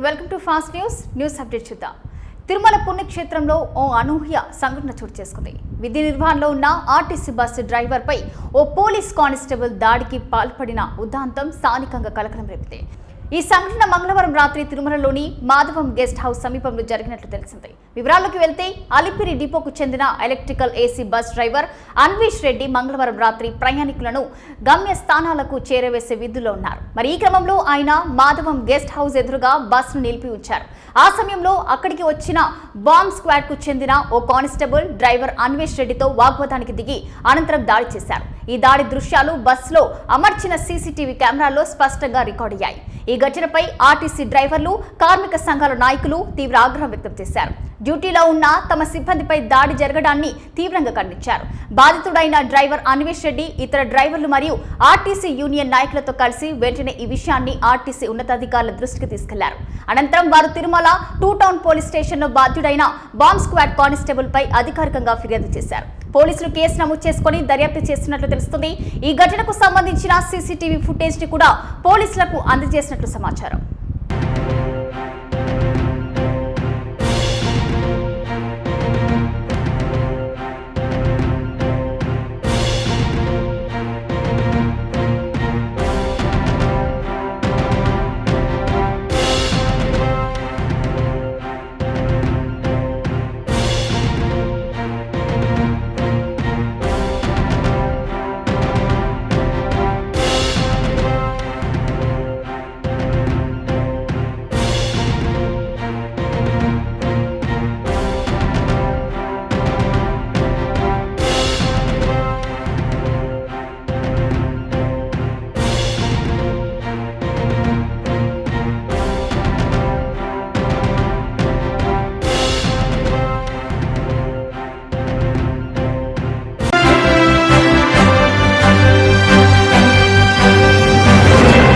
Welcome to fast news update చూద్దాం. తిరుమల పుణ్యక్షేత్రంలో ఓ అనూహ్య సంఘటన చోటు చేసుకుంది. విధి నిర్వహణలో ఉన్న ఆర్టీసీ బస్సు డ్రైవర్ పై ఓ పోలీస్ కానిస్టేబుల్ దాడికి పాల్పడిన ఉదాంతం స్థానికంగా కలకలం రేపింది. ఈ సంఘటన మంగళవారం రాత్రి తిరుమలలోని మాధవం గెస్ట్ హౌస్ సమీపంలో జరిగినట్లు తెలిసింది. వివరాల్లోకి వెళ్తే అలిపిరి డిపోకు చెందిన electrical AC bus driver Anvesh Reddy మంగళవారం రాత్రి ప్రయాణికులను గమ్య స్థానాలకు చేరవేసే విధుల్లో ఉన్నారు. మరి ఈ క్రమంలో ఆయన మాధవం గెస్ట్ హౌస్ ఎదురుగా బస్సును నిలిపి ఉంచారు. ఆ సమయంలో అక్కడికి వచ్చిన బాంబ్ స్క్వాడ్ కు చెందిన ఓ కానిస్టేబుల్ డ్రైవర్ అన్వేష్ రెడ్డితో వాగ్వాదానికి దిగి అనంతరం దాడి చేశారు. ఈ దాడి దృశ్యాలు బస్సులో అమర్చిన సీసీటీవీ కెమెరాల్లో స్పష్టంగా రికార్డయ్యాయి. ఈ ఘటనపై ఆర్టీసీ డ్రైవర్లు, కార్మిక సంఘాల నాయకులు తీవ్ర ఆగ్రహం వ్యక్తం చేశారు. డ్యూటీలో ఉన్న తమ సిబ్బందిపై దాడి జరగడాన్ని తీవ్రంగా ఖండించారు. బాధితుడైన డ్రైవర్ అన్వేష్ రెడ్డి ఇతర డ్రైవర్లు మరియు ఆర్టీసీ యూనియన్ నాయకులతో కలిసి వెంటనే ఈ విషయాన్ని ఆర్టీసీ ఉన్నతాధికారుల దృష్టికి తీసుకెళ్లారు. అనంతరం వారు తిరుమల 2 టౌన్ పోలీస్ స్టేషన్లో బాధ్యుడైన బాంబ్ స్క్వాడ్ కానిస్టేబుల్ పై అధికారికంగా ఫిర్యాదు చేశారు. పోలీసులు కేసు నమోదు చేసుకుని దర్యాప్తు చేస్తున్నట్లు తెలుస్తుంది. ఈ ఘటనకు సంబంధించిన సీసీటీవీ ఫుటేజ్ ని కూడా పోలీసులకు అందజేసినట్లు సమాచారం.